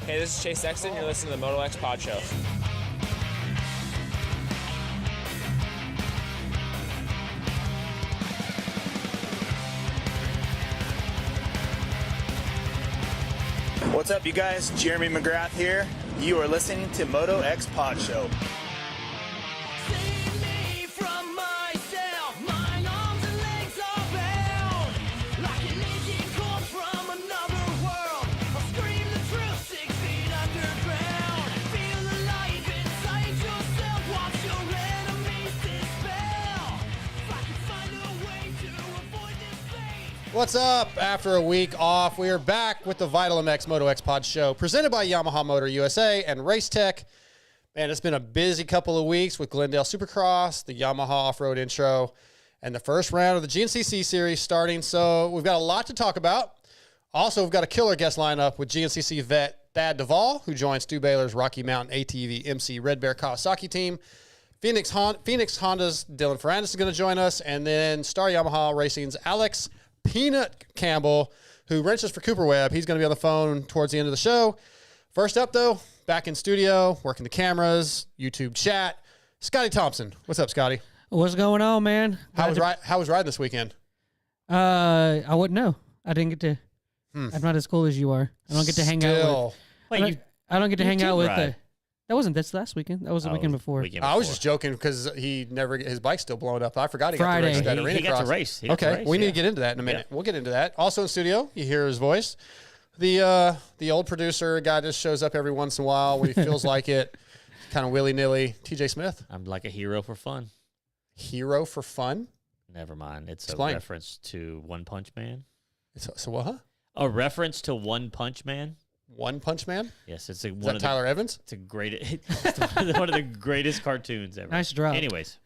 Hey, this is Chase Sexton. You're listening to the MotoXpod show. What's up, you guys? Jeremy McGrath here. You are listening to MotoXpod show. What's up? After a week off, we are back with the Vital MX MotoXpod show, presented by Yamaha Motor USA and Racetech. Man, it's been a busy couple of weeks with Glendale Supercross, the Yamaha Off-Road Intro, and the first round of the GNCC series starting. So we've got a lot to talk about. Also, we've got a killer guest lineup with GNCC vet Thad Duvall, who joins Stu Baylor's Rocky Mountain ATV MC Red Bear Kawasaki team. Phoenix Honda's Dylan Ferrandis is going to join us, and then Star Yamaha Racing's Alex Peanut Campbell, who wrenches for Cooper Webb. He's going to be on the phone towards the end of the show. First up, though, back in studio, working the cameras, YouTube chat, Scotty Thompson. What's up, Scotty? What's going on, man? How was riding this weekend? I wouldn't know. I didn't get to. I'm not as cool as you are. I don't get to hang out with. I don't get to hang out with. That wasn't this last weekend. That was the weekend before. I was just joking because his bike's still blowing up. I forgot he got to race that arena. He got to race. We need to get into that in a minute. Yeah. We'll get into that. Also in studio, you hear his voice. The old producer guy just shows up every once in a while when he feels like it, kind of willy-nilly. TJ Smith. I'm like a hero for fun. Hero for fun? Never mind. It's Explain. A reference to One Punch Man. So what, huh? A reference to One Punch Man. One Punch Man? Yes, it's Tyler Evans? It's one of the greatest cartoons ever. Nice drop. Anyways.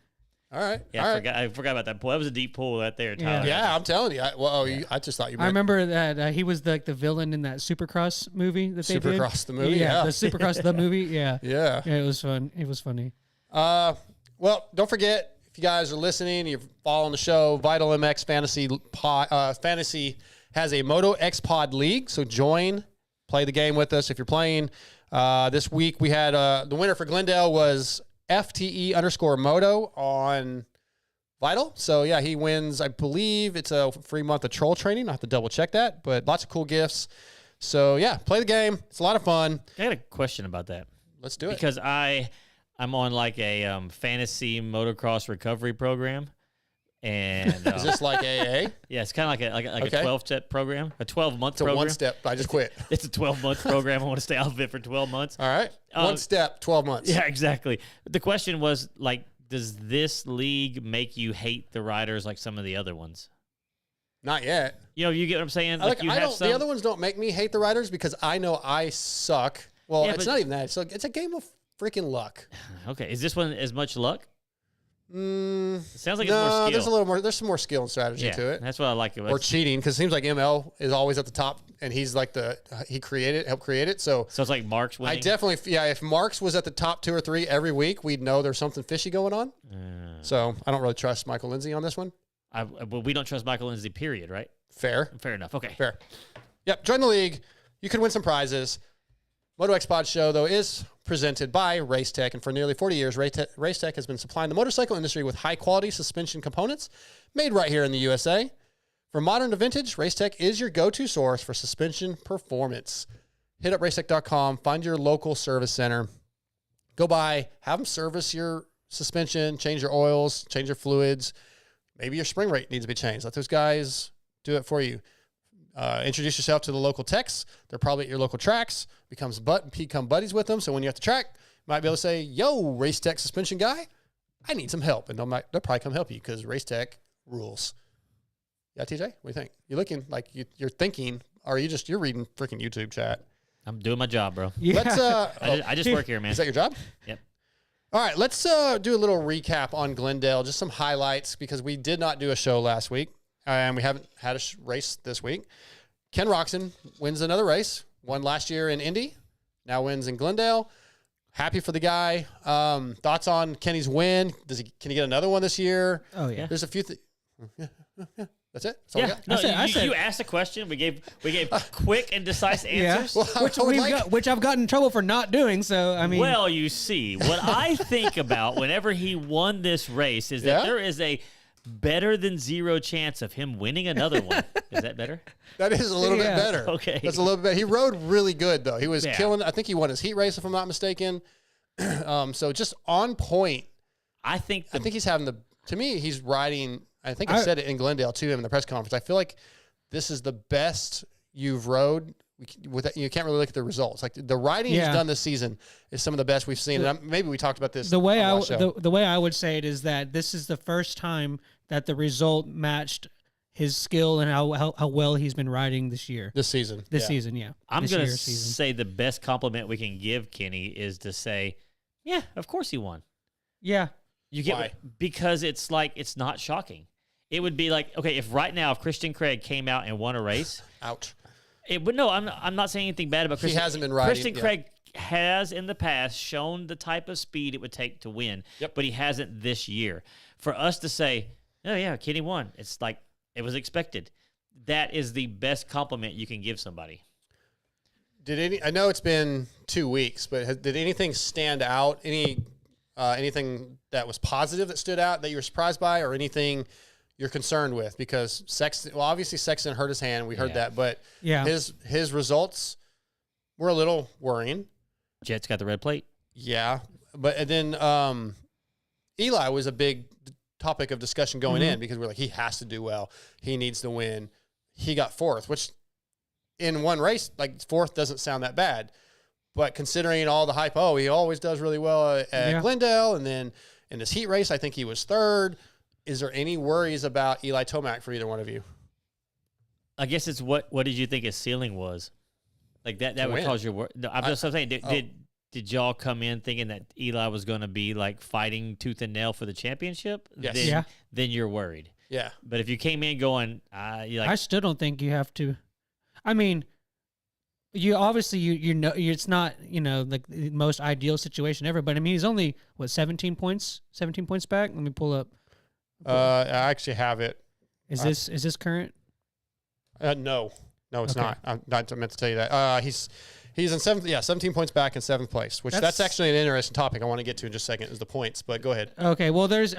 All right. Yeah, I forgot about that pool. That was a deep pool right there, Tyler. Yeah, I'm telling you. I just thought you meant. I remember that he was the villain in that Supercross movie that they did. Supercross the movie, yeah. The Supercross the movie, yeah. Yeah. Yeah, it was fun. It was funny. Well, don't forget, if you guys are listening, you're following the show, Vital MX Fantasy has a MotoXpod League, so join. Play the game with us if you're playing. This week we had the winner for Glendale was FTE_Moto on Vital. So, yeah, he wins. I believe it's a free month of troll training. I have to double check that, but lots of cool gifts. So, yeah, play the game. It's a lot of fun. I got a question about that. Let's do it. Because I'm on like a fantasy motocross recovery program. And is this like AA? Yeah, it's kind of like a 12-step program, a 12-month program. It's a one-step. I just quit. It's a 12-month program. I want to stay off of it for 12 months. All right. One step, 12 months. Yeah, exactly. The question was, like, does this league make you hate the riders like some of the other ones? Not yet. You get what I'm saying? The other ones don't make me hate the riders because I know I suck. Well, it's not even that. It's a game of freaking luck. Okay. Is this one as much luck? It sounds like it's more skill. There's some more skill and strategy to it. That's what I like. Or cheating, because it seems like ML is always at the top, and he's like helped create it. So it's like Mark's winning. I definitely, if Mark's was at the top 2 or 3 every week, we'd know there's something fishy going on. So I don't really trust Michael Lindsay on this one. Well, we don't trust Michael Lindsay, period, right? Fair enough. Okay. Fair. Yep. Join the league. You can win some prizes. MotoXpod show, though, is presented by Racetech, and for nearly 40 years, Racetech has been supplying the motorcycle industry with high-quality suspension components made right here in the USA. From modern to vintage, Racetech is your go-to source for suspension performance. Hit up racetech.com, find your local service center, go by, have them service your suspension, change your oils, change your fluids. Maybe your spring rate needs to be changed. Let those guys do it for you. Introduce yourself to the local techs. They're probably at your local tracks. Become buddies with them. So when you're at the track, you might be able to say, yo, Racetech suspension guy, I need some help. And they'll probably come help you because Racetech rules. Yeah, TJ, what do you think? You're looking like you're thinking, or you're reading freaking YouTube chat? I'm doing my job, bro. Yeah. Let's, I just work here, man. Is that your job? Yep. All right, let's do a little recap on Glendale, just some highlights, because we did not do a show last week. And we haven't had a race this week. Ken Roczen wins another race. Won last year in Indy. Now wins in Glendale. Happy for the guy. Thoughts on Kenny's win? Can he get another one this year? Oh, yeah. There's a few That's it. That's all we got? No, you asked a question. We gave quick and concise answers. Well, which I've gotten in trouble for not doing. So I mean, well, you see, what I think about whenever he won this race is that there is a better than zero chance of him winning another one. Is that better? That is a little bit better. Okay. That's a little bit. He rode really good though. He was killing. I think he won his heat race if I'm not mistaken. So just on point. I think he's having to me, he's riding. I think I said it in Glendale to him in the press conference. I feel like this is the best you've rode. You can't really look at the results. Like the riding he's done this season is some of the best we've seen. And maybe we talked about this. The way I would say it is that this is the first time that the result matched his skill and how well he's been riding this season. Yeah. I'm going to say the best compliment we can give Kenny is to say, yeah, of course he won. Yeah. You get Why? Because it's like it's not shocking. It would be like, okay, if right now if Christian Craig came out and won a race, ouch. But no, I'm not saying anything bad about Christian. He hasn't been riding. Christian Craig has in the past shown the type of speed it would take to win, but he hasn't this year. For us to say, oh yeah, Kenny won, it's like it was expected. That is the best compliment you can give somebody. I know it's been 2 weeks, but did anything stand out? Anything that was positive that stood out that you were surprised by, or anything you're concerned with? Because obviously Sexton hurt his hand. We heard that, but his results were a little worrying. Jet's got the red plate. Yeah, and then Eli was a big topic of discussion going in because we're like, he has to do well. He needs to win. He got fourth, which in one race, like fourth doesn't sound that bad. But considering all the hype, he always does really well at Glendale. And then in this heat race, I think he was third. Is there any worries about Eli Tomac for either one of you? I guess it's what did you think his ceiling was? Like that would cause your worry. No, I'm just saying, did y'all come in thinking that Eli was going to be like fighting tooth and nail for the championship? Yes. Then you're worried. Yeah. But if you came in going, I still don't think you have to. I mean, you obviously you know it's not like the most ideal situation ever, but I mean he's only 17 points back. Let me pull up. I actually have it. Is this current? No, it's not. I'm not meant to tell you that. He's in 17 points back in 7th place, which that's actually an interesting topic I want to get to in just a second is the points, but go ahead. Okay, well that's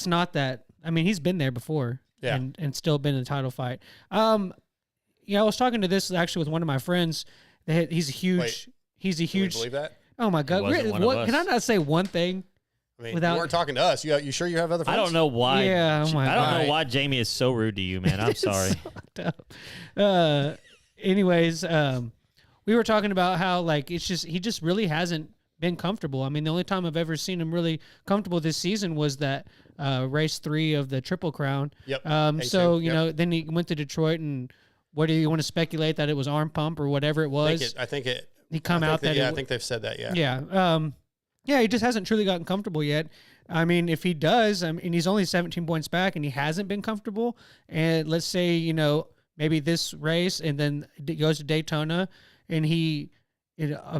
not that. I mean, he's been there before and still been in the title fight. I was talking to this actually with one of my friends. He's a huge. Wait, he's a huge. Can we believe that? Oh my God! Can I not say one thing? I mean, you weren't talking to us. You sure you have other friends? I don't know why. Yeah, I don't know why Jamie is so rude to you, man. I'm sorry. Anyways, we were talking about how he just really hasn't been comfortable. I mean, the only time I've ever seen him really comfortable this season was that race 3 of the Triple Crown. Yep. Then he went to Detroit, and what do you want to speculate that it was arm pump or whatever it was? I think it. He come out that. I think they've said that. Yeah. Yeah. He just hasn't truly gotten comfortable yet. I mean, if he does, and he's only 17 points back, and he hasn't been comfortable, and let's say maybe this race, and then it goes to Daytona, and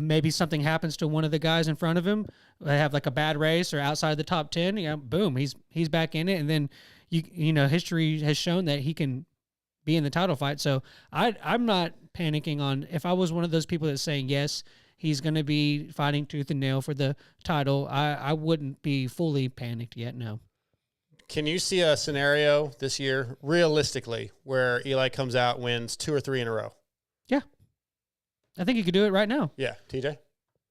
maybe something happens to one of the guys in front of him. They have like a bad race or outside the top 10. Boom, he's back in it, and then history has shown that he can be in the title fight. So I'm not panicking on if I was one of those people that's saying yes, he's going to be fighting tooth and nail for the title. I wouldn't be fully panicked yet. No. Can you see a scenario this year, realistically, where Eli comes out, wins 2 or 3 in a row? Yeah. I think he could do it right now. Yeah. TJ?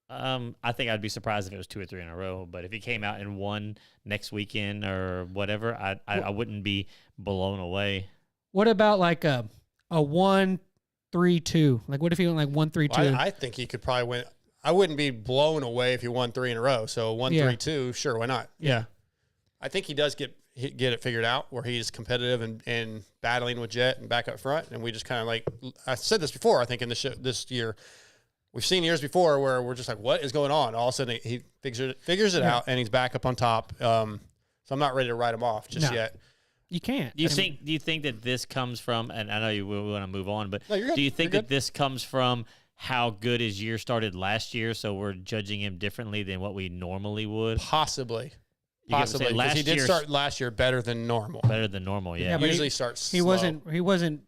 I think I'd be surprised if it was 2 or 3 in a row, but if he came out and won next weekend or whatever, I wouldn't be blown away. What about like a 1-3-2? Like what if he went like 1-3-2? Well, I think he could probably win. I wouldn't be blown away if he won 3 in a row. So 1-3-2, sure, why not? Yeah. I think he does get it figured out where he's competitive and battling with Jet and back up front. And we just kind of I said this before, I think in this year, we've seen years before where we're just like, what is going on? All of a sudden he figures it out and he's back up on top. So I'm not ready to write him off just yet. You can't. Do you think that this comes from, and I know you will want to move on, but do you think that this comes from how good his year started last year, so we're judging him differently than what we normally would? Possibly. You get what I'm Possibly saying? because he did year's start last year better than normal. better than normal. Yeah. but Usually starts. He slow. wasn't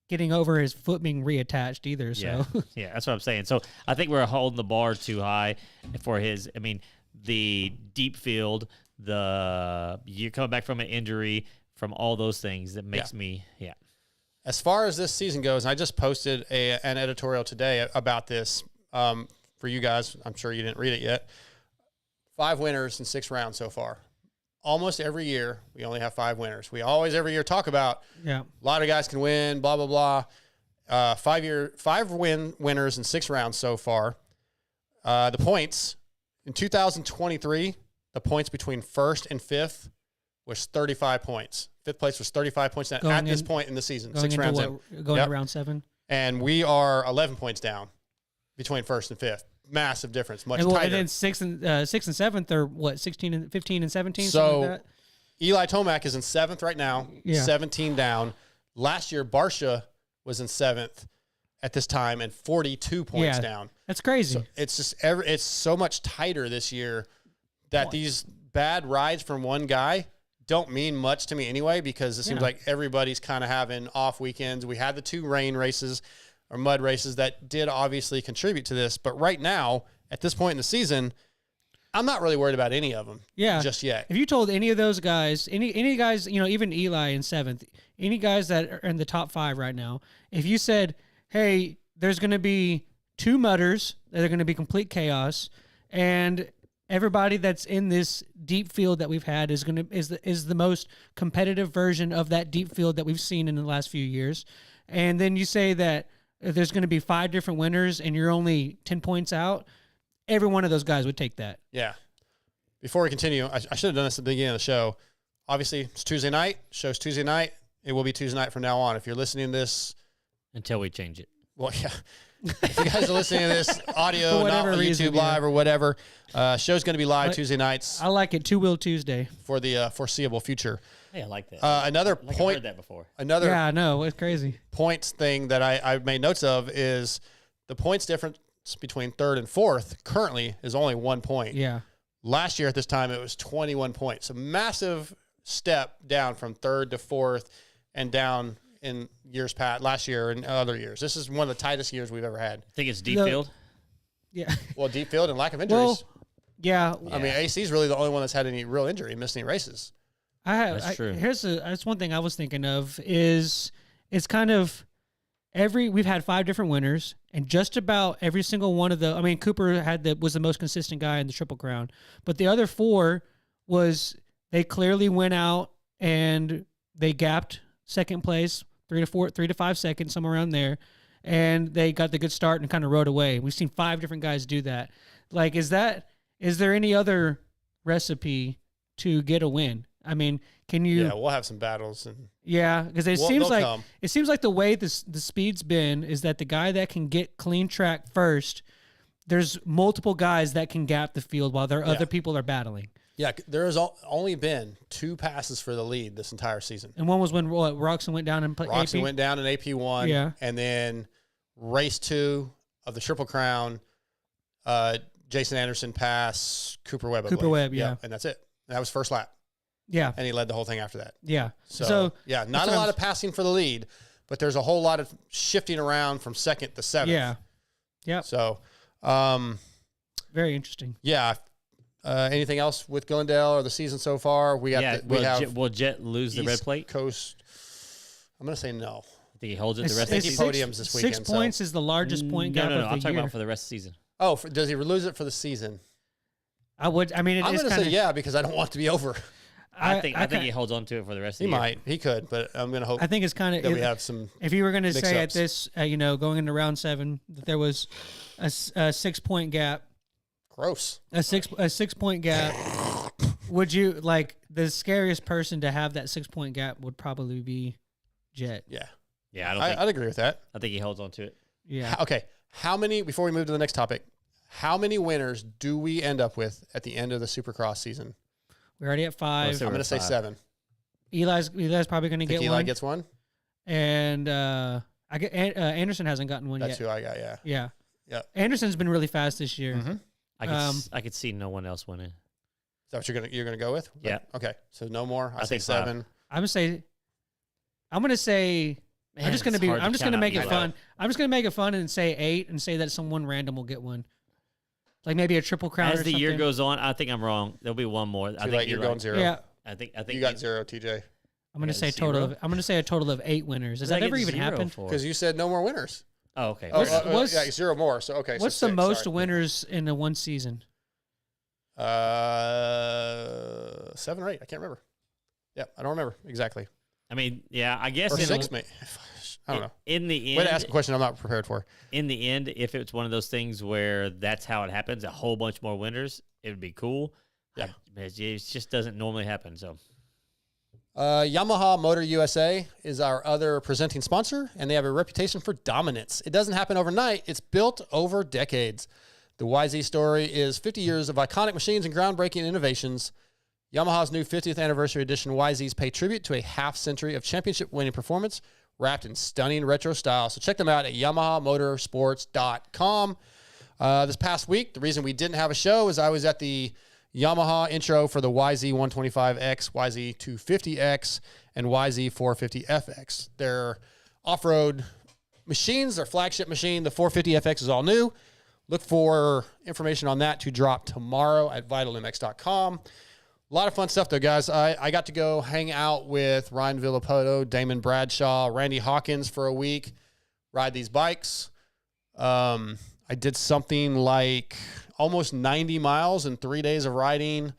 getting over his foot being reattached either. So Yeah, that's what I'm saying. So I think we're holding the bar too high for his. I mean, the deep field, you're coming back from an injury, from all those things that makes me. As far as this season goes, I just posted an editorial today about this for you guys. I'm sure you didn't read it yet. 5 winners in 6 rounds so far. Almost every year, we only have 5 winners. We always every year talk about a lot of guys can win, blah, blah, blah. 5 winners in 6 rounds so far. The points in 2023, the points between first and fifth was 35 points. Fifth place was 35 points at this point in the season. 6 rounds in. Going to round 7. And we are 11 points down between first and fifth. Massive difference, much tighter. And then 6th and 7th are what, 16 and 15 and 17. So something like that? Eli Tomac is in 7th right now, Yeah. 17 down. Last year, Barsha was in 7th at this time and 42 points down. That's crazy. So it's just it's so much tighter this year that these bad rides from one guy don't mean much to me anyway, because it seems like everybody's kind of having off weekends. We had the 2 rain races or mud races that did obviously contribute to this. But right now, at this point in the season, I'm not really worried about any of them just yet. If you told any of those guys, any guys, even Eli in 7th, any guys that are in the top 5 right now, if you said, hey, there's going to be 2 mudders that are going to be complete chaos, and everybody that's in this deep field that we've had is the most competitive version of that deep field that we've seen in the last few years, and then you say that there's going to be 5 different winners and you're only 10 points out, every one of those guys would take that. Yeah. Before we continue, I should have done this at the beginning of the show. Obviously, it's Tuesday night. Show's Tuesday night. It will be Tuesday night from now on. If you're listening to this, until we change it. well, yeah. If you guys are listening to this audio, not on reason, YouTube Live or whatever, show's going to be live Tuesday nights I like it. 2-wheel Tuesday for the foreseeable future. Hey, I like that. Another I've point. heard that before. Another Yeah, I know. It's crazy. points thing that I made notes of is the points difference between 3rd and 4th currently is only 1 point. Yeah. Last year at this time, it was 21 points. A massive step down from 3rd to 4th and down in years past, last year and other years. This is one of the tightest years we've ever had. I think it's deep No. field. Yeah. Well, deep field and lack of injuries. Well, yeah. I mean, AC is really the only one that's had any real injury, missed any races. That's true. That's one thing I was thinking of is it's kind of we've had 5 different winners, and just about every single one of the, I mean, Cooper was the most consistent guy in the Triple Crown, but the other 4 they clearly went out and they gapped second place 3 to 5 seconds, somewhere around there, and they got the good start and kind of rode away. We've seen 5 different guys do that. Like, is there any other recipe to get a win? I mean, can you? Yeah, we'll have some battles. Because it seems like the way the speed's been is that the guy that can get clean track first, there's multiple guys that can gap the field while other people are battling. Yeah, there has only been 2 passes for the lead this entire season. And one was when Roxon went down and played Roxon AP? went down in AP1. Yeah. And then race 2 of the Triple Crown, Jason Anderson passed Cooper Webb. I believe. Webb, yeah. And that's it. That was first lap. Yeah. And he led the whole thing after that. Yeah. So yeah, not a lot of passing for the lead, but there's a whole lot of shifting around from 2nd to 7th. Yeah. Yeah. So, very interesting. yeah. Anything else with Glendale or the season so far? We got will Jet lose the red plate? Coast. I'm going to say no. I think he holds it the rest I of think the he season. podiums this 6 weekend. points is the largest point gap No. of the I'm talking year. about for the rest of the season. Oh, does he lose it for the season? I mean, I'm going to say yeah because I don't want it to be over. I think he holds on to it for the rest of He the year. might. He could, but I'm going to hope I think it's kind that we of have some. if you were going to say at mix-ups. this, going into round 7, that there was a 6-point gap, Gross. a 6-point gap. Would you like the scariest person to have that 6-point gap would probably be Jet? Yeah. Yeah, I'd agree with that. I think he holds on to it. Yeah. Okay. How many, before we move to the next topic, how many winners do we end up with at the end of the Supercross season? We're already at 5. I'm going to say 7. Eli's probably going to get Eli one. gets one? And Anderson hasn't gotten one That's yet. who I got, yeah. Yeah. Yeah. Anderson's been really fast this year. Mm-hmm. I could see no one else winning. that what you're gonna go with? Yeah. Okay. So no more. I say think 5. 7. I'm gonna say. Man, I'm just gonna it's be. hard to I'm just count gonna out make it Duvall. fun. I'm just gonna make it fun and say 8 and say that someone random will get one. Like maybe a triple crown. As or the year something. goes on, I think I'm wrong. There'll be one more. I Too think late. You're going 0. Yeah. I think You got 0, TJ. I'm gonna Yeah, say a total 0? of. I'm gonna say a total of 8 winners. Does What that did I ever get even 0 happen? for? Because you said no more winners. Oh, okay. Oh, fair enough. what's- yeah, 0 more. So okay. What's so the 6, most sorry. winners in a one season? 7 or 8. I can't remember. Yeah, I don't remember exactly. I mean, yeah, I guess Or in, 6, maybe. I don't know. in the end, Way to ask a question I'm not prepared for. in the end, if it's one of those things where that's how it happens, a whole bunch more winners, it would be cool. Yeah. It just doesn't normally happen. So Yamaha Motor USA is our other presenting sponsor, and they have a reputation for dominance. It doesn't happen overnight. It's built over decades. The YZ story is 50 years of iconic machines and groundbreaking innovations. Yamaha's new 50th anniversary edition YZs pay tribute to a half-century of championship-winning performance wrapped in stunning retro style. So check them out at YamahaMotorsports.com. This past week, the reason we didn't have a show is I was at the Yamaha intro for the YZ125X, YZ250X, and YZ450FX. They're off-road machines, their flagship machine. The 450FX is all new. Look for information on that to drop tomorrow at VitalMX.com. A lot of fun stuff, though, guys. I got to go hang out with Ryan Villapoto, Damon Bradshaw, Randy Hawkins for a week, ride these bikes. I did something like almost 90 miles in 3 days of riding,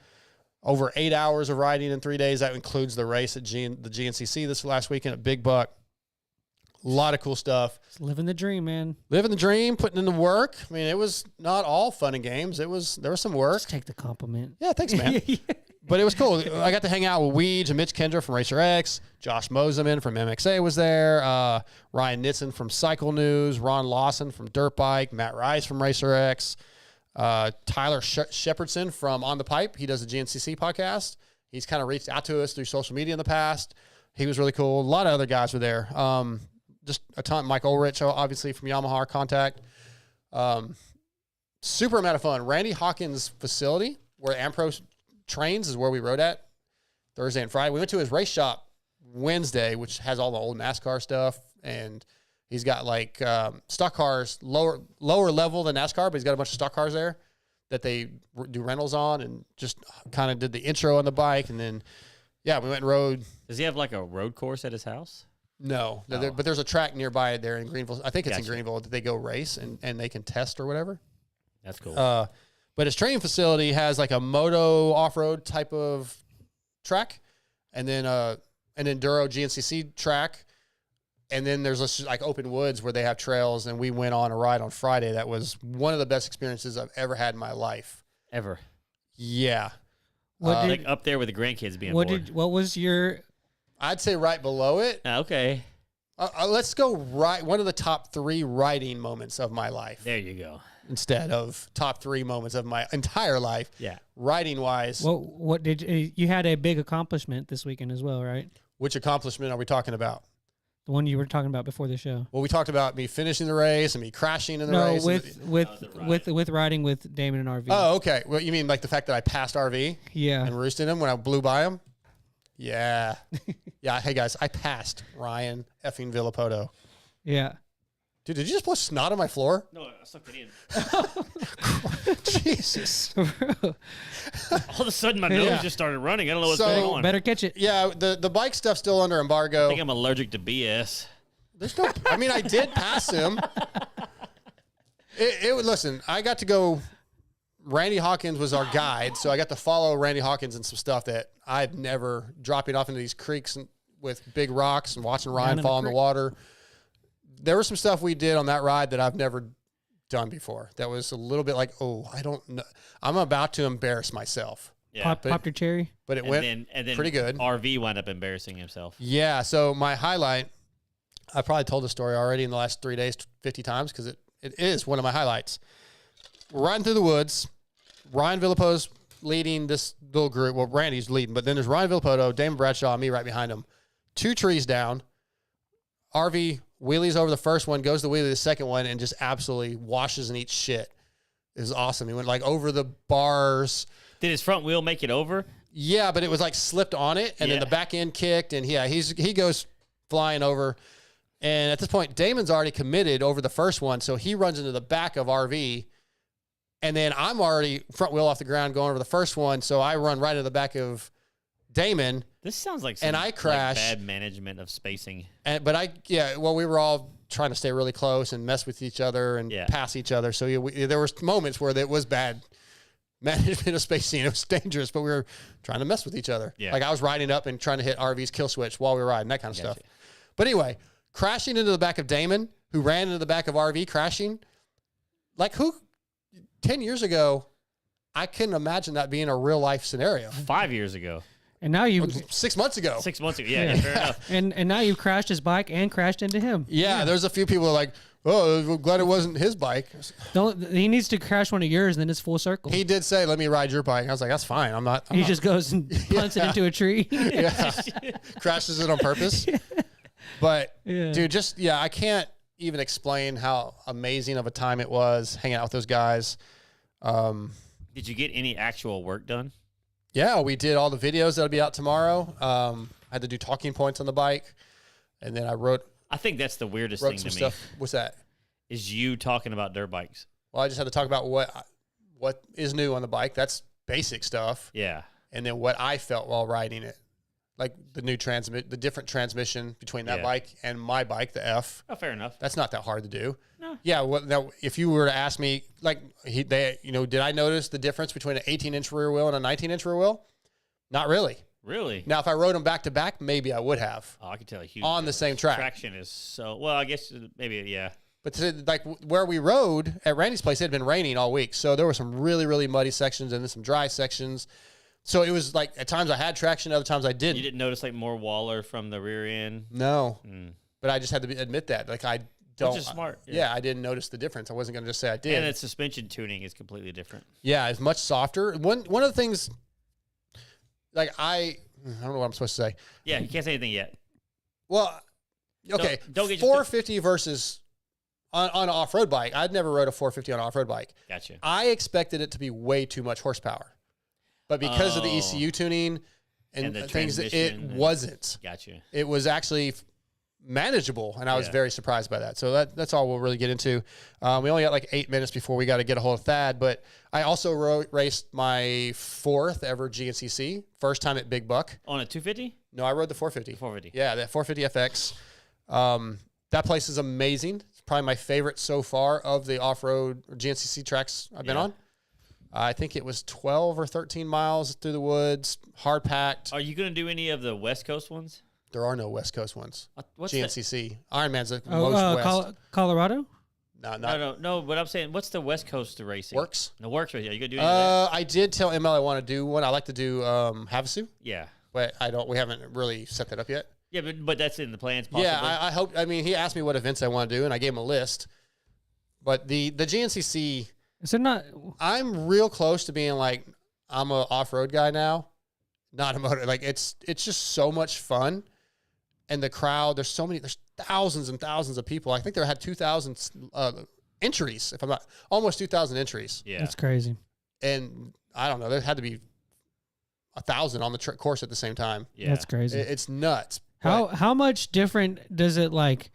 over 8 hours of riding in 3 days. That includes the race at the GNCC this last weekend at Big Buck. A lot of cool stuff. It's living the dream, man. Living the dream, putting in the work. I mean, it was not all fun and games. There was some work. Just take the compliment. Yeah, thanks, man. But it was cool. I got to hang out with Weege and Mitch Kendra from Racer X. Josh Moseman from MXA was there. Ryan Nitzen from Cycle News. Ron Lawson from Dirt Bike. Matt Rice from Racer X. Tyler Shepardson from On the Pipe. He does the GNCC podcast. He's kind of reached out to us through social media in the past. He was really cool. A lot of other guys were there. Just a ton. Mike Ulrich, obviously, from Yamaha, our contact. Super amount of fun. Randy Hawkins' facility, where Ampro trains, is where we rode at Thursday and Friday. We went to his race shop Wednesday, which has all the old NASCAR stuff, and he's got like stock cars, lower level than NASCAR, but he's got a bunch of stock cars there that they do rentals on, and just kind of did the intro on the bike, and then we went and rode. does he have like a road course at his house? No, Oh. but there's a track nearby there in Greenville. I think it's in Gotcha. Greenville that they go race and they can test or whatever. That's cool. But his training facility has like a moto off-road type of track, and then an enduro GNCC track, and then there's this like open woods where they have trails. And we went on a ride on Friday that was one of the best experiences I've ever had in my life. Ever. Yeah, What Like did? up there with the grandkids being What born. did? What was your? I'd say right below it. Okay. Let's go right. One of the top 3 riding moments of my life, There you go. instead of top 3 moments of my entire life. Yeah. Riding wise, What did you had a big accomplishment this weekend as well, right? which accomplishment are we talking about? The one you were talking about before the show. Well, we talked about me finishing the race and me crashing in the No, race. with riding with Damon and RV. Oh, okay. Well, you mean like the fact that I passed RV yeah. and roosted him when I blew by him? Yeah. Yeah. Hey, guys, I passed Ryan effing Villapoto. Yeah. Dude, did you just blow snot on my floor? No, I sucked it in. Jesus. All of a sudden, my nose Yeah. just started running. I don't know what's So- going on. Better catch it. Yeah, the bike stuff's still under embargo. I think I'm allergic to BS. There's no. I mean, I did pass him. Listen, I got to go. Randy Hawkins was our guide, so I got to follow Randy Hawkins and some stuff that I've never dropping off into these creeks with big rocks and watching Down Ryan in the fall in the creek. water. There was some stuff we did on that ride that I've never done before. That was a little bit like, oh, I don't know. I'm about to embarrass myself, Yeah. Popped your cherry. but it and went then pretty good. RV wound up embarrassing himself. Yeah. So my highlight, I probably told the story already in the last 3 days 50 times because it is one of my highlights. We're riding through the woods. Ryan Villapo's leading this little group. Well, Randy's leading, but then there's Ryan Villapoto, Damon Bradshaw, and me right behind him. 2 trees down. RV wheelies over the first one, goes to wheelie the second one, and just absolutely washes and eats shit. It was awesome. He went like over the bars. Did his front wheel make it over? Yeah, but it was like slipped on it, and then the back end kicked, and he goes flying over. And at this point, Damon's already committed over the first one, so he runs into the back of RV, and then I'm already front wheel off the ground going over the first one, so I run right into the back of Damon. This sounds like I crash. Like bad management of spacing. We were all trying to stay really close and mess with each other and pass each other. So there was moments where it was bad management of spacing. It was dangerous, but we were trying to mess with each other. Yeah. Like I was riding up and trying to hit RV's kill switch while we were riding, that kind of stuff. But anyway, crashing into the back of Damon, who ran into the back of RV crashing, 10 years ago, I couldn't imagine that being a real life scenario. 5 years ago. And now 6 months ago. 6 months ago. Yeah, fair enough. And now you've crashed his bike and crashed into him. Yeah, there's a few people who are like, oh, I'm glad it wasn't his bike. He needs to crash one of yours, and then it's full circle. He did say, let me ride your bike. I was like, that's fine. He just goes and punts it into a tree. Crashes it on purpose. But, dude, I can't even explain how amazing of a time it was hanging out with those guys. Did you get any actual work done? Yeah, we did all the videos that'll be out tomorrow. I had to do talking points on the bike, and then I think that's the weirdest thing to me. Stuff. What's that? Is you talking about dirt bikes. Well, I just had to talk about what is new on the bike. That's basic stuff. Yeah. And then what I felt while riding it, like the different transmission between that bike and my bike, the F. Oh, fair enough. That's not that hard to do. No. Yeah. Well, now, if you were to ask me, did I notice the difference between an 18-inch rear wheel and a 19-inch rear wheel? Not really. Really? Now, if I rode them back to back, maybe I would have. Oh, I can tell a huge on difference. The same track. Traction is so well. I guess maybe yeah. But where we rode at Randy's place, it had been raining all week, so there were some really, really muddy sections and then some dry sections. So it was like at times I had traction, other times I didn't. You didn't notice like more waller from the rear end? No, but I just had to admit that. Like I don't. Which is smart. Yeah, I didn't notice the difference. I wasn't going to just say I did. And its suspension tuning is completely different. Yeah, it's much softer. One of the things, like I don't know what I'm supposed to say. Yeah, you can't say anything yet. Well, okay, don't get 450 versus on an off-road bike. I'd never rode a 450 on an off-road bike. Gotcha. I expected it to be way too much horsepower. But because of the ECU tuning and the things, it wasn't. Gotcha. It was actually manageable, and I was very surprised by that. So that's all we'll really get into. We only got like 8 minutes before we got to get a hold of Thad, but I also raced my 4th ever GNCC, first time at Big Buck. On a 250? No, I rode the 450. 450. Yeah, that 450 FX. That place is amazing. It's probably my favorite so far of the off-road GNCC tracks I've been on. I think it was 12 or 13 miles through the woods, hard packed. Are you going to do any of the West Coast ones? There are no West Coast ones. What's GNCC. Ironman's the most west. Colorado? No. But I'm saying, what's the West Coast racing? Works. No, Works right here. You going to do any of that? I did tell ML I want to do one. I like to do Havasu. Yeah. But we haven't really set that up yet. Yeah, but that's in the plans, possibly. Yeah, I hope. I mean, he asked me what events I want to do, and I gave him a list. But the GNCC... Is it not? I'm real close to being like, I'm a off-road guy now, not a motor. Like it's just so much fun, and the crowd. There's thousands and thousands of people. I think there had 2,000 entries. If I'm not, almost 2,000 entries. Yeah, that's crazy. And I don't know. There had to be 1,000 on the course at the same time. Yeah, that's crazy. It's nuts. How much different does it like?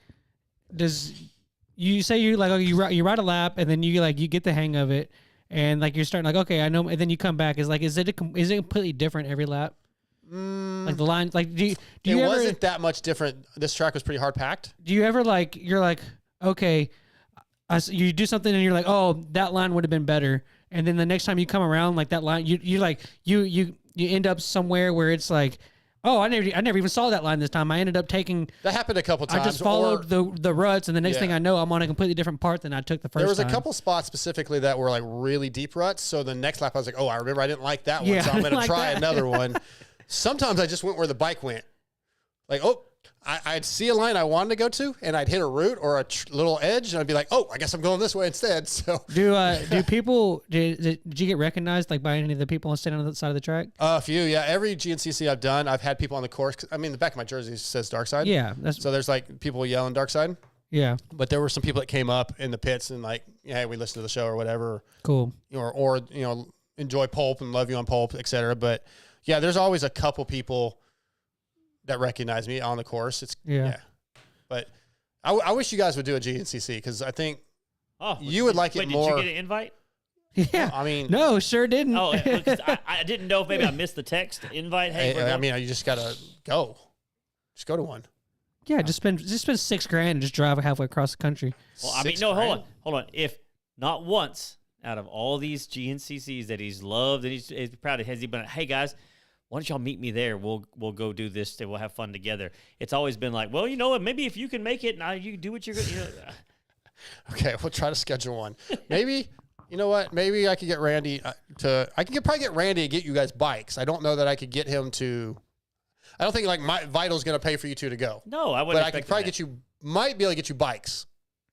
You say you like you ride a lap and then you get the hang of it and like you're starting like okay I know, and then you come back is it completely different every lap? Like the line, like do you ever, wasn't that much different. This track was pretty hard packed. Do you ever like you're like okay, you do something and you're like oh that line would have been better, and then the next time you come around like that line you end up somewhere where it's like. Oh, I never even saw that line this time. I ended up taking... That happened a couple times. I just followed the ruts, and the next thing I know, I'm on a completely different part than I took the first time. There was a couple spots specifically that were like really deep ruts, so the next lap I was like, oh, I remember I didn't like that one, so I'm going to try another one. Sometimes I just went where the bike went. Like, oh, I'd see a line I wanted to go to, and I'd hit a root or a little edge, and I'd be like, oh, I guess I'm going this way instead. So, do people did you get recognized like by any of the people standing on the side of the track? A few, yeah. Every GNCC I've done, I've had people on the course. I mean, the back of my jersey says Dark Side. Yeah, so there's like people yelling Dark Side. Yeah. But there were some people that came up in the pits and like, hey, we listened to the show or whatever. Cool. Or enjoy pulp and love you on pulp, etc. But yeah, there's always a couple people that recognize me on the course. But I wish you guys would do a GNCC because I think you would like it more. Did you get an invite? Yeah. I mean, no, sure didn't. Oh, because I didn't know if maybe I missed the text invite. Hey, I mean, you just gotta go. Just go to one. Yeah, just spend $6,000 and just drive halfway across the country. Well, I mean, no, hold on. If not once out of all these GNCCs that he's loved and he's proud of, has he been, hey guys, why don't y'all meet me there? We'll go do this. We'll have fun together. It's always been like, well, you know what? Maybe if you can make it, now you do what you're going to. Okay, we'll try to schedule one. Maybe. You know what? Maybe I could get Randy probably get Randy to get you guys bikes. I don't know that I could get him to. I don't think like my Vital's going to pay for you two to go. No, I wouldn't. But I could probably might be able to get you bikes.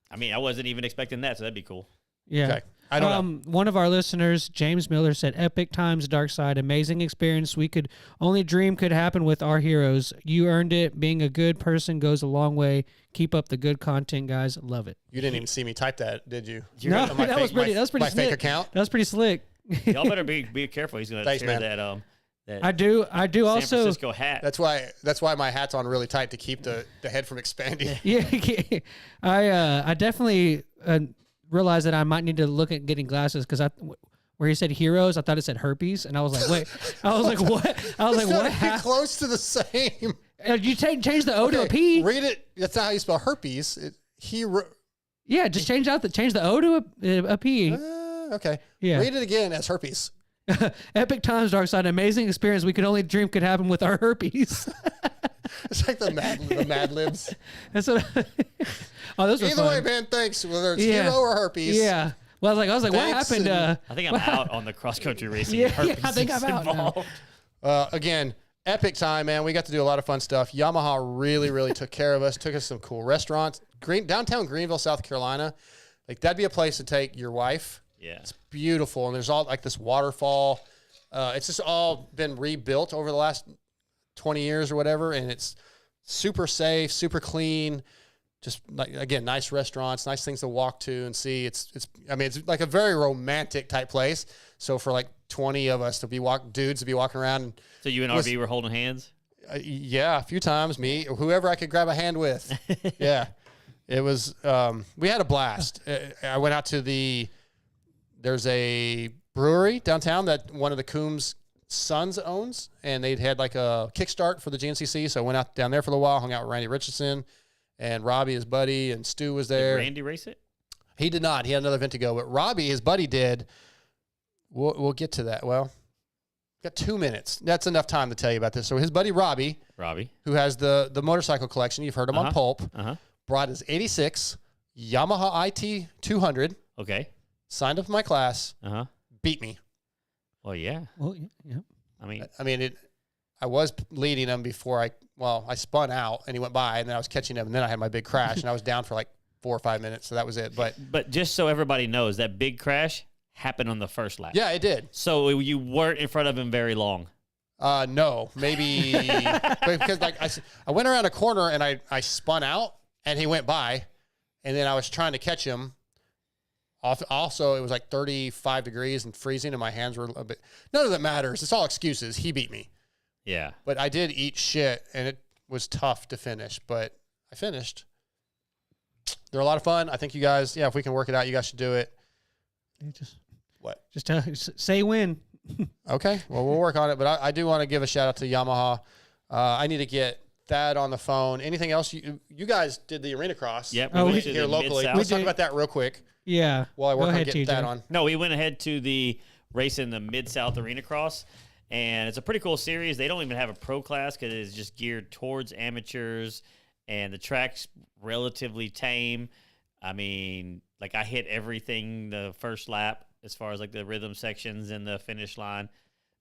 I mean, I wasn't even expecting that, so that'd be cool. Yeah. Okay. I don't know. One of our listeners, James Miller, said, "Epic times, dark side, amazing experience. We could only dream could happen with our heroes. You earned it. Being a good person goes a long way. Keep up the good content, guys. Love it." You didn't even see me type that, did you? No, that was pretty my slick. fake account. That was pretty slick. Y'all better be careful. He's going to share man. that I do San also. Francisco hat. That's why my hat's on really tight to keep the head from expanding. Yeah, I definitely realized that I might need to look at getting glasses because where he said heroes, I thought it said herpes, and I was like, wait, I was like, what? I was like, what? Close to the same. You change the O to a P. Read it. That's not how you spell herpes. Yeah, just change the O to a P. Okay. Yeah. Read it again as herpes. Epic times, dark side, amazing experience. We could only dream could happen with our herpes. It's like the Mad Libs. That's what. Those were Either fun. way, man. Thanks. Whether it's hero or herpes. Yeah. Well, I was like, what Thanks happened? I think I'm out on the cross country racing. Yeah, Herpes I think I'm out now. involved. Again, epic time, man. We got to do a lot of fun stuff. Yamaha really took care of us. Took us to some cool restaurants. Downtown Greenville, South Carolina. Like that'd be a place to take your wife. Yeah. It's beautiful, and there's all like this waterfall. It's just all been rebuilt over the last 20 years or whatever, and it's super safe, super clean. Just like again, nice restaurants, nice things to walk to and see. It's like a very romantic type place. So for like 20 of us to be dudes to be walking around. And So you and RV were holding hands? Yeah, a few times. Me or whoever I could grab a hand with. Yeah, it was. We had a blast. I went out to there's a brewery downtown that one of the Coombs sons owns, and they'd had like a kickstart for the GNCC. So I went out down there for a little while, hung out with Randy Richardson and Robbie, his buddy, and Stu was there. Did Randy race it? He did not. He had another event to go, but Robbie, his buddy, did. We'll get to that. Well, got 2 minutes. That's enough time to tell you about this. So his buddy Robbie, who has the motorcycle collection, you've heard him on Pulp, brought his 86 Yamaha IT 200. Okay. Signed up for my class. Beat me. Well, yeah. Well, yeah. I mean, I was leading him before I spun out and he went by, and then I was catching him, and then I had my big crash, and I was down for like 4 or 5 minutes, so that was it. But just so everybody knows, that big crash happened on the first lap. Yeah, it did. So you weren't in front of him very long. No, maybe because like I went around a corner and I spun out and he went by, and then I was trying to catch him. Also, it was like 35 degrees and freezing, and my hands were a bit. None of that matters. It's all excuses. He beat me. Yeah. But I did eat shit, and it was tough to finish, but I finished. They're a lot of fun. I think you guys, if we can work it out, you guys should do it. Just say when. Okay. Well, we'll work on it, but I do want to give a shout out to Yamaha. I need to get Thad on the phone. Anything else? You guys did the arena cross. Yep. We went to here the locally. Mid-South. Let's talk about that real quick. Yeah. While I work Go on ahead, getting TJ. that on. No, we went ahead to the race in the Mid-South Arena Cross, and it's a pretty cool series. They don't even have a pro class because it's just geared towards amateurs, and the track's relatively tame. I mean, like I hit everything the first lap as far as like the rhythm sections and the finish line.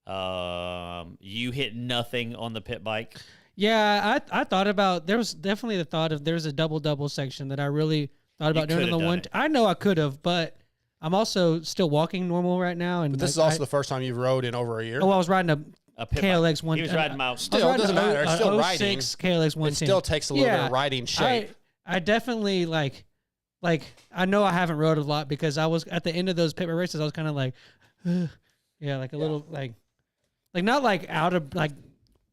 You hit nothing on the pit bike. Yeah, I thought about, there was definitely the thought of there's a double section that I really thought about doing on the one. I know I could have, but I'm also still walking normal right now. And But this is also the first time you've rode in over a year. I was riding a pit KLX bike. one. He was riding my. Still, it doesn't matter. It's still riding. KLX 110. It still takes a little bit of riding shape. I definitely like I know I haven't rode a lot because I was at the end of those pit races. I was kind of like, yeah, like a little like not like out of like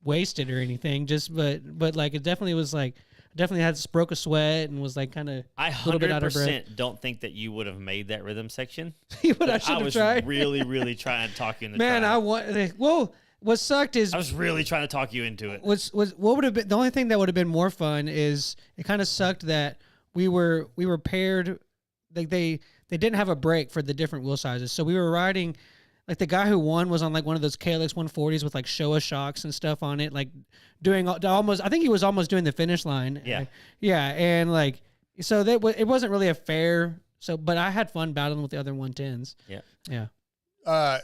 wasted or anything. Just but like it definitely was like definitely had broke a sweat and was like kind of a little bit out of breath. 100% don't think that you would have made that rhythm section. But I should have tried. really trying to talk you into Man, trying. I want. Well, what sucked is I was really trying to talk you into it. what would have been the only thing that would have been more fun is it kind of sucked that we were paired. Like they didn't have a brake for the different wheel sizes, so we were riding. Like the guy who won was on like one of those KLX 140s with like Showa shocks and stuff on it, like doing almost. I think he was almost doing the finish line. Yeah, yeah, and like so it wasn't really a fair. So, but I had fun battling with the other 110s. Yeah.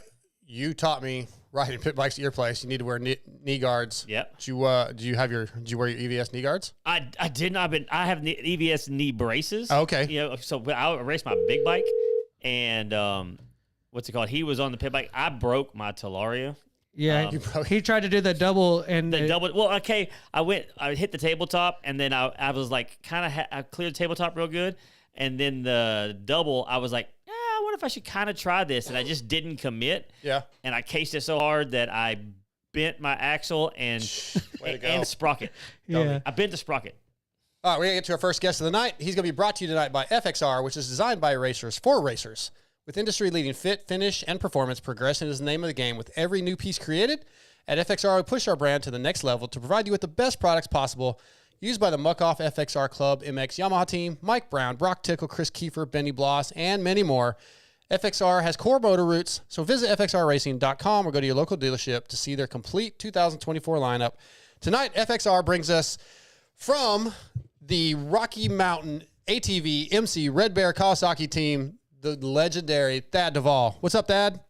You taught me riding pit bikes at your place. You need to wear knee guards. Yep. Did you wear your EVS knee guards? I did not. I have EVS knee braces. Oh, okay. You know, so I raced my big bike, and what's it called? He was on the pit bike. I broke my Talaria. Yeah, he tried to do the double and the double. Well, okay, I hit the tabletop, and then I was like, I cleared the tabletop real good, and then the double, I was like, I wonder if I should kind of try this, and I just didn't commit. Yeah, and I cased it so hard that I bent my axle and sprocket. Yeah, I bent the sprocket. All right, we're going to get to our first guest of the night. He's going to be brought to you tonight by FXR, which is designed by racers for racers. With industry-leading fit, finish, and performance, progression is the name of the game. With every new piece created, at FXR, we push our brand to the next level to provide you with the best products possible, used by the Muck-Off FXR Club, MX Yamaha team, Mike Brown, Brock Tickle, Chris Kiefer, Benny Bloss, and many more. FXR has core motor roots, so visit fxrracing.com or go to your local dealership to see their complete 2024 lineup. Tonight, FXR brings us from the Rocky Mountain ATV MC Red Bear Kawasaki team, the legendary Thad Duvall. What's up, Thad?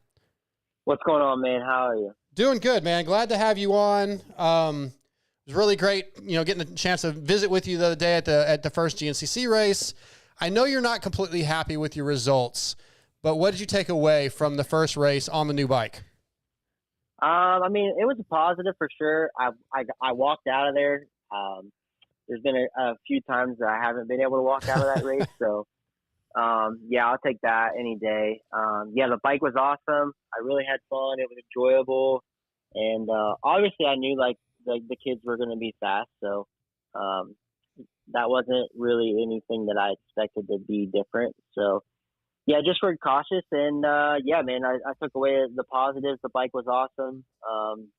What's going on, man? How are you? Doing good, man. Glad to have you on. It was really great, getting a chance to visit with you the other day at the first GNCC race. I know you're not completely happy with your results, but what did you take away from the first race on the new bike? I mean, it was a positive for sure. I walked out of there. There's been a few times that I haven't been able to walk out of that race, so yeah, I'll take that any day. Yeah, the bike was awesome. I really had fun. It was enjoyable, and obviously I knew like the kids were going to be fast, so that wasn't really anything that I expected to be different. So yeah, just were cautious, and yeah, man, I took away the positives. The bike was awesome.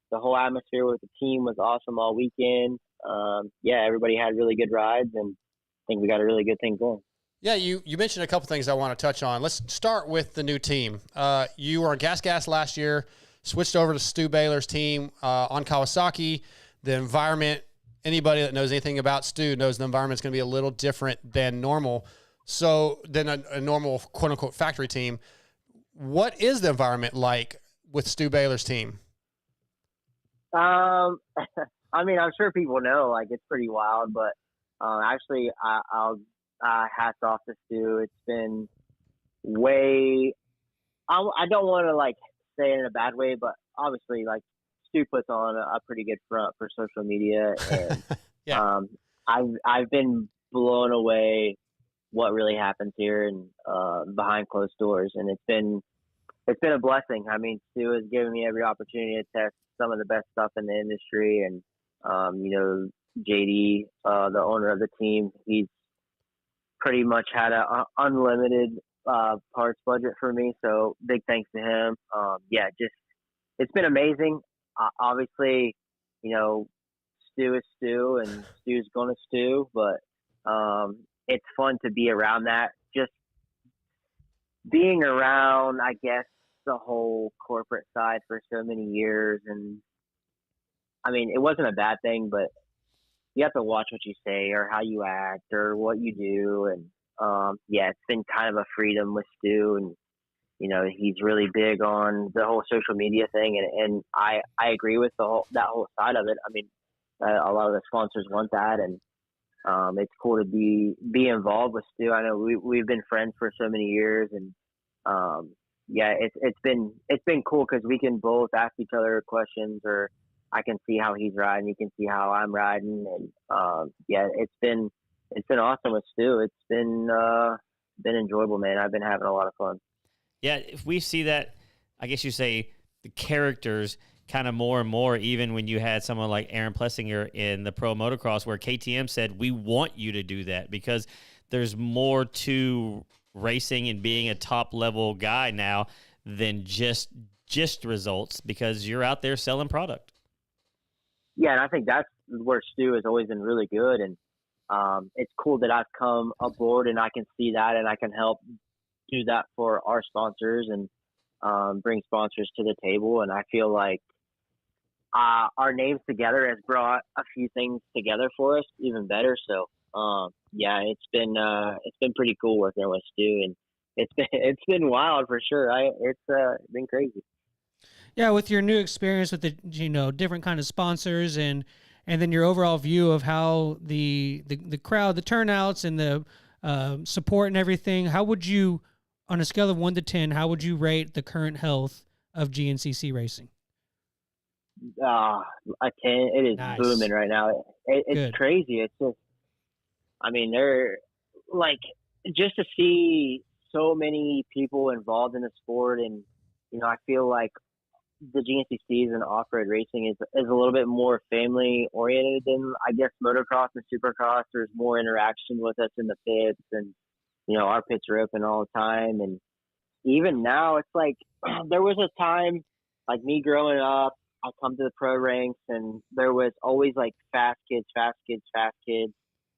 The whole atmosphere with the team was awesome all weekend. Yeah, everybody had really good rides, and I think we got a really good thing going. Yeah, you mentioned a couple things I want to touch on. Let's start with the new team. You were on Gas last year, switched over to Stu Baylor's team on Kawasaki. The environment, anybody that knows anything about Stu knows the environment's going to be a little different than normal. So than a normal quote-unquote factory team. What is the environment like with Stu Baylor's team? I mean, I'm sure people know, like, it's pretty wild, but actually I'll hats off to Stu. It's been I don't want to like say it in a bad way, but obviously like Stu puts on a pretty good front for social media, and yeah. I've been blown away what really happens here and behind closed doors, and it's been a blessing. I mean, Stu has given me every opportunity to test some of the best stuff in the industry, and JD, the owner of the team, he's pretty much had an unlimited parts budget for me, so big thanks to him. Yeah, just it's been amazing. Obviously, Stu is Stu, and Stu's gonna stew, but it's fun to be around that. Just being around, I guess, the whole corporate side for so many years, and I mean, it wasn't a bad thing, but you have to watch what you say or how you act or what you do. And yeah, it's been kind of a freedom with Stu, and he's really big on the whole social media thing, and I agree with that whole side of it. I mean, a lot of the sponsors want that, and it's cool to be involved with Stu. I know we've been friends for so many years, and yeah, it's been cool because we can both ask each other questions, or I can see how he's riding, you can see how I'm riding, and yeah, it's been it's been awesome with Stu. It's been enjoyable, man. I've been having a lot of fun. Yeah, if we see that, I guess you say the characters kind of more and more, even when you had someone like Aaron Plessinger in the pro motocross, where KTM said, we want you to do that because there's more to racing and being a top level guy now than just results, because you're out there selling product. Yeah, and I think that's where Stu has always been really good. And it's cool that I've come aboard and I can see that and I can help do that for our sponsors and bring sponsors to the table. And I feel like our names together has brought a few things together for us even better. So yeah, it's been pretty cool working with Stu, and it's been wild for sure. It's been crazy. Yeah, with your new experience with the different kind of sponsors and then your overall view of how the crowd, the turnouts and the support and everything, how would you, on a scale of 1 to 10, how would you rate the current health of GNCC racing? A 10. It is Nice. booming right now. It's Good. crazy. It's just, I mean, they're like, just to see so many people involved in the sport, and I feel like the GNCCs and off-road racing is a little bit more family oriented than, I guess, motocross and supercross. There's more interaction with us in the pits, and our pits are open all the time. And even now, it's like there was a time, like me growing up, I come to the pro ranks, and there was always like fast kids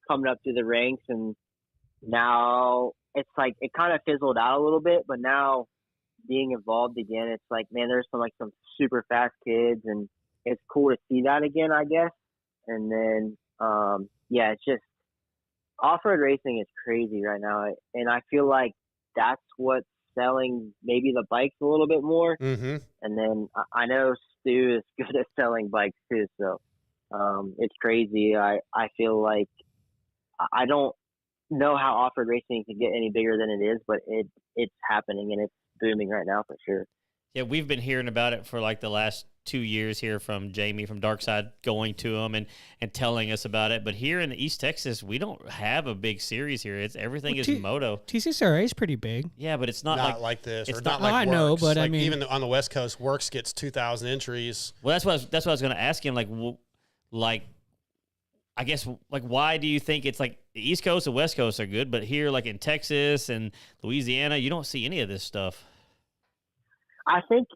coming up through the ranks. And now it's like it kind of fizzled out a little bit, but now being involved again, it's like, man, there's some super fast kids, and it's cool to see that again, I guess. And then yeah, it's just off-road racing is crazy right now, and I feel like that's what's selling maybe the bikes a little bit more. Mm-hmm. And then I know Stu is good at selling bikes too, so it's crazy. I feel like I don't know how off-road racing can get any bigger than it is, but it's happening, and it's booming right now for sure. Yeah, we've been hearing about it for like the last 2 years here from Jamie from Darkside, going to them and telling us about it. But here in East Texas, we don't have a big series here. Everything is moto. TCCRA is pretty big. Yeah, but it's not like this. It's Or not not like I know, Works. but I Like, mean, even on the West Coast, Works gets 2,000 entries. Well, that's what I was going to ask him. Like, I guess, like, why do you think it's like the East Coast and West Coast are good, but here, like in Texas and Louisiana, you don't see any of this stuff? I think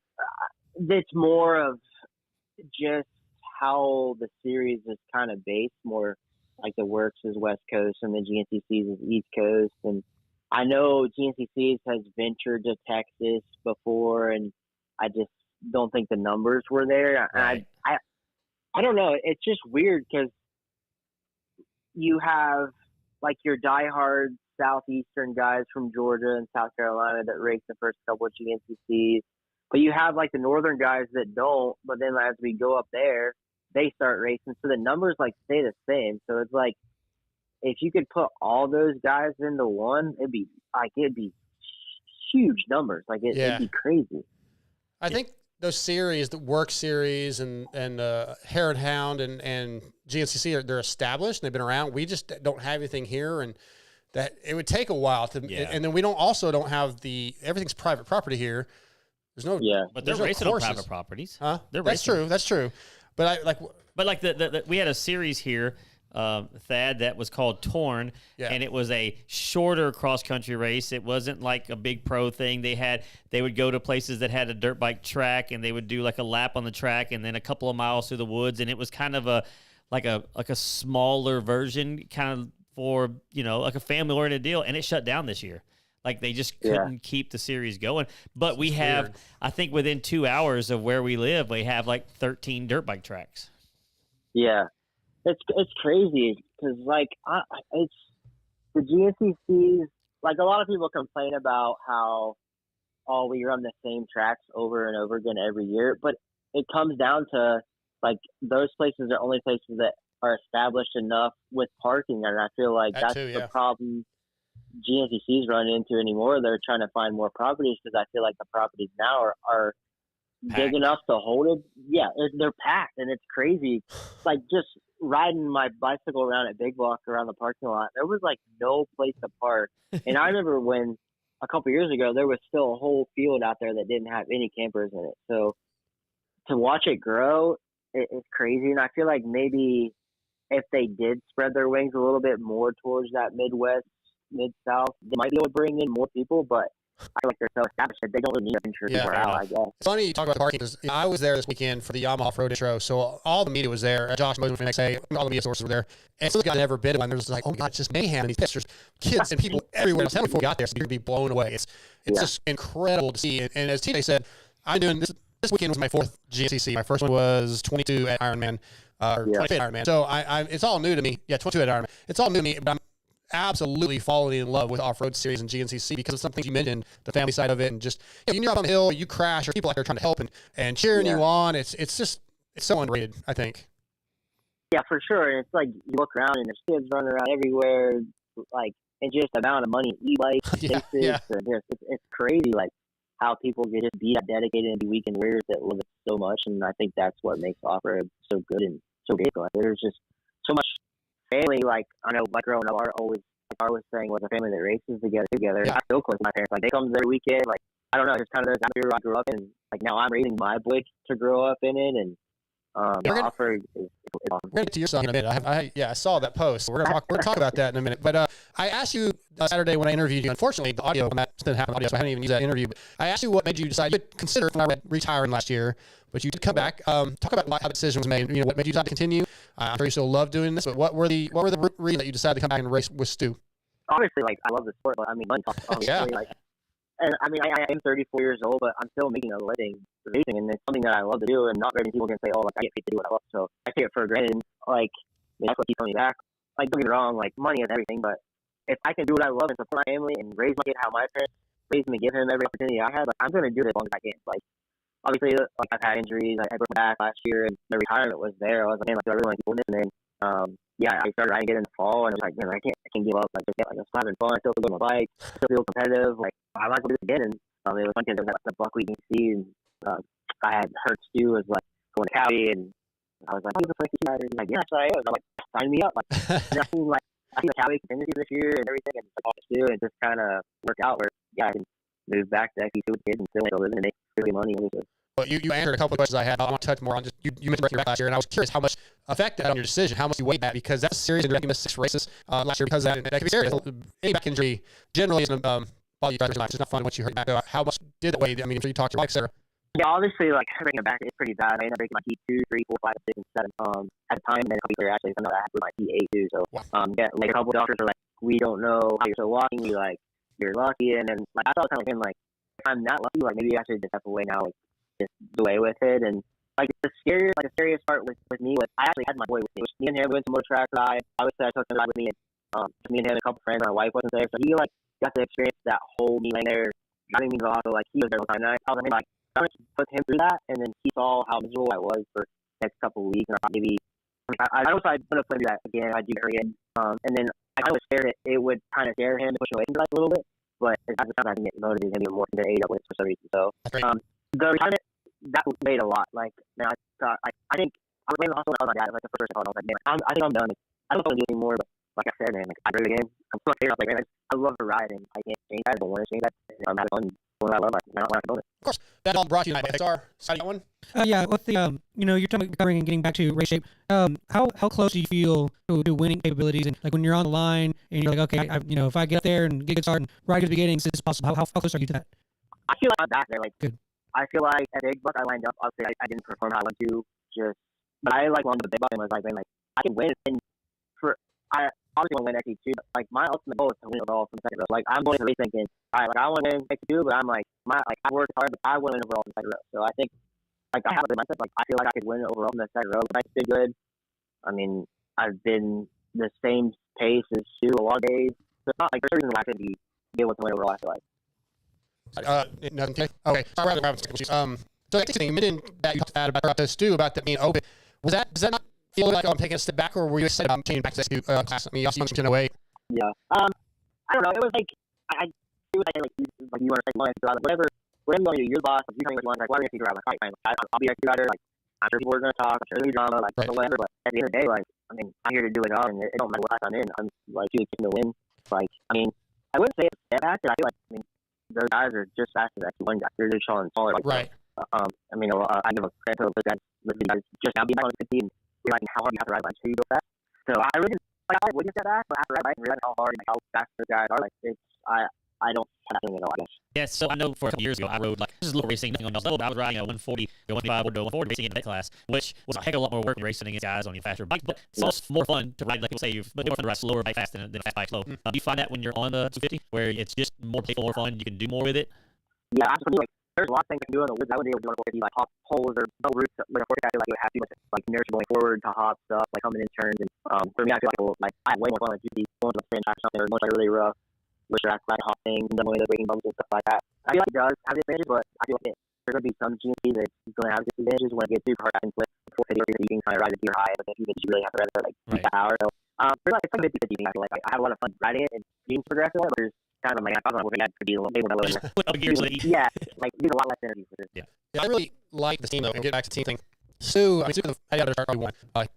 it's more of just how the series is kind of based, more like the Works is West Coast and the GNCCs is East Coast. And I know GNCCs has ventured to Texas before, and I just don't think the numbers were there. Right. I don't know. It's just weird because you have like your diehard Southeastern guys from Georgia and South Carolina that race the first couple of GNCCs. But you have like the northern guys that don't, but then as we go up there, they start racing. So the numbers like stay the same. So it's like, if you could put all those guys into one, it'd be huge numbers. Like it'd be crazy. I think those series, the Work series and Hare and Hound and GNCC, they're established and they've been around. We just don't have anything here, and that it would take a while to. Yeah. And then we don't have everything's private property here. There's no, But they're there's no racing on courses. private properties. Huh? They're That's racing. true. That's true. But we had a series here, Thad, that was called Torn, Yeah. and it was a shorter cross country race. It wasn't like a big pro thing. They would go to places that had a dirt bike track, and they would do like a lap on the track and then a couple of miles through the woods, and it was kind of a smaller version, kind of for like a family oriented deal, and it shut down this year. Like they just couldn't keep the series going. But we have, weird. I think within 2 hours of where we live, we have like 13 dirt bike tracks. Yeah, it's crazy because like it's the GNCCs. Like a lot of people complain about how we run the same tracks over and over again every year, but it comes down to like those places are only places that are established enough with parking, and I feel like that's the problem GNCCs run into anymore. They're trying to find more properties because I feel like the properties now are big enough to hold it. Yeah, they're packed, and it's crazy. Like just riding my bicycle around at Big Block around the parking lot. There was like no place to park. And I remember when a couple years ago, there was still a whole field out there that didn't have any campers in it. So to watch it grow, it's crazy. And I feel like maybe if they did spread their wings a little bit more towards that Midwest, Mid-South, they might be able to bring in more people, but I feel like they're so established that they don't really need to venture anywhere out, I guess. It's funny you talk about the parking because I was there this weekend for the Yamaha Off-Road intro, so all the media was there. Josh Mosen from the next day, all the media sources were there. And some of the guys had never been to one. There was like, oh my God, it's just mayhem. And these pictures, kids and people everywhere. I was telling you before we got there, so you're going to be blown away. It's just incredible to see. And as TJ said, I'm doing this weekend was my 4th GNCC. My first one was 22 at Ironman, or 25 at Ironman. So it's all new to me. Yeah, 22 at Ironman. It's all new to me, but I'm absolutely falling in love with off-road series and GNCC because of some things you mentioned, the family side of it, and just you're up on the hill, you crash, or people out there trying to help and cheering you on. It's so underrated, I think. Yeah, for sure. And it's like you look around and there's kids running around everywhere, like, and just the amount of money e-bikes, and it's crazy, like how people get just be that dedicated and be weekend warriors that love it so much. And I think that's what makes off-road so good and so big. Like, there's just so much family. Like, I know, like growing up, I was saying, was a family that races together. I'm still close to my parents. Like, they come every weekend. Like, I don't know, just kind of the atmosphere I grew up in. Like, now I'm raising my boy to grow up in it, and Off-road is awesome. We're going to get to your son in a minute. I saw that post. We're going to talk about that in a minute. But I asked you Saturday when I interviewed you. Unfortunately, the audio on that didn't have audio, so I hadn't even used that interview. But I asked you what made you decide. You had considered retiring last year, but you did come back. Talk about how the decision was made. You know, what made you decide to continue? I'm sure you still love doing this, but what were the reasons that you decided to come back and race with Stu? Obviously, like, I love the sport, but I mean, money talks, obviously. Like, and I mean, I am 34 years old, but I'm still making a living racing, and it's something that I love to do. And not very many people can say, "Oh, like, I get paid to do what I love." So I take it for granted. Like, that's what keeps coming back. Like, don't get me wrong, like, money is everything, but if I can do what I love and support my family and raise my kid how my parents raised me, give him every opportunity I had, like, I'm gonna do it as long as I can. Like, obviously, like, I've had injuries. I broke my back last year, and the retirement was there. I was like, man, like, do I really want to keep doing this? And then, I started riding again in the fall, and I was like, man, I can't give up. Like, just get, like, I'm still having fun. I still feel good on my bike. I still feel competitive. Like, I like to do it again. And it was fun because there was that buckwheat you can see, and I had heard Stu was like going to Cali, and I was like, oh, you're the first rider. He's like, yeah, that's what I am. And I'm like, sign me up. Like, and I seen the Cali contingency this year and everything, and it's like all Stu, and it just kind of worked out where I can move back to XC2 with kids and still make a living and make really money. Well, you answered a couple of questions I had. I want to touch more on just you mentioned your back last year, and I was curious how much effect that on your decision, how much you weighed that, because that's serious. And you missed 6 races last year because of that, and that can be serious. Any back injury generally isn't ball you driver's life. It's not fun once you hurt your back. How much did it weigh? I mean, I'm sure you talked to your wife, Sarah. Yeah, obviously, like, breaking a back is pretty bad. I ended up breaking my T2, 3, 4, 5, 6, and 7 at the time, and then a couple years actually, I had my T8 too. So, like, a couple of doctors were like, we don't know how you're still walking. We like, you're lucky, and then like I thought kind of him like, if I'm not lucky, like maybe I should just step away now, like just do away with it. And like the scariest part with me was I actually had my boy with me. Me and him went to motor-track ride. I would say I took him ride with me, and me and him and a couple friends. My wife wasn't there, so he like got to experience that whole me laying there, driving me to the hospital. Like he was there all the time. And I was like, I would put him through that, and then he saw how miserable I was for the next couple of weeks. And I thought maybe I don't know if I'd put up do that again. I'd do it again. And then I kind of was scared it would kind of scare him to push away from the bike a little bit. But as the time I can get motivated and be more than 8 up with for some reason. So the retirement that weighed a lot. Like, man, I think I was laying in the hospital when I was my dad. Like the first time I was like, man, I think I'm done. Like, I don't want to do it anymore. But like I said, man, like I do it again. I'm so scared. Like, man, I love to ride, and I can't change that. I don't want to change that. I'm having fun doing what I love. Like, I don't want to do it. Of course, that all brought to you by XR. Side one. Yeah, with the you're talking about recovering and getting back to race shape. How close do you feel to winning capabilities? And like when you're on the line and you're like, okay, if I get up there and get a good start and right at the beginning, is this possible? How close are you to that? I feel like I'm back there. Like, good. I feel like at Big Buck I lined up. Obviously, I didn't perform how I went to. But I like wanted the Big Buck and was like, man, like I can win. And I obviously want to win XC2. But like my ultimate goal is to win it all from second row. Like I'm going to race thinking, all right, like I want to win XC2, but I'm like I worked hard, but I want to win overall from second row. So I think. Like I have a good mindset. Like I feel like I could win overall in the second row. But I did good. I mean, I've been the same pace as Stu a lot of days. So it's not like there's a reason why I could be able to win overall. I feel like. Nothing. Okay. So I think you mentioned that you talked about Stu about that being open. Does that not feel like I'm taking a step back, or were you excited about changing back to Stu class? I mean, you also mentioned in a way. Yeah. I don't know. It was like it was like you want to say one, whatever. Whatever you want to do, you're the boss. Like, you tell me what you want. Like, why are you going to figure out? Like, fine. I'll be a rider. Like, I'm sure people are going to talk. I'm sure there'll be drama, like whatever. But at the end of the day, like, I mean, I'm here to do it all, and it don't matter what class I'm in. I'm like really kicking to win. Like, I mean, I wouldn't say it's that bad. I feel like, I mean, those guys are just fast as actually one guy. They're just showing smaller. Like, Right. I mean, I give a credit to those guys just now being back on the 50 and realizing how hard you have to ride bikes so you go fast. So I really didn't like I wouldn't get that fast, but after riding bike and realizing how hard and how fast those guys are, like it's I don't have that feeling at all, I guess. Yeah, so I know for a couple years ago, I rode like just a little racing, nothing on level, but I was riding a 140, 125, or 140 racing in that class, which was a heck of a lot more work than racing against guys on your faster bikes. But it's also more fun to ride, like people say, but more fun to ride slower bike fast than a fast bike slow. Do you find that when you're on the 250, where it's just more playful, more fun, you can do more with it? Yeah, absolutely. Like, there's a lot of things I can do in the woods. I wouldn't be able to do on a 450, like hop holes or no routes. With a 450, I feel like it would have too much like inertia going forward to hop stuff, like coming in turns. And for me, I feel like I have way more fun like GP going to a franchise or something, or going like really rough, which are like hop things, and then the breaking bumps and stuff like that. I feel like it does have advantages, but I feel like there's going to be some GMP that's going to have disadvantages when it gets super hard to flip 450, or you can kind of ride it to your high, but then you really have to ride it like that hour. So it's like a 50-50 thing. I feel like I have a lot of fun riding it and being progressive, but there's kind of like I was like, could be a little maybe a little yeah, like use a lot less energy for this. Yeah, I really like the team though. And get back to the team thing. Stu, I mean, Stu had to start probably one.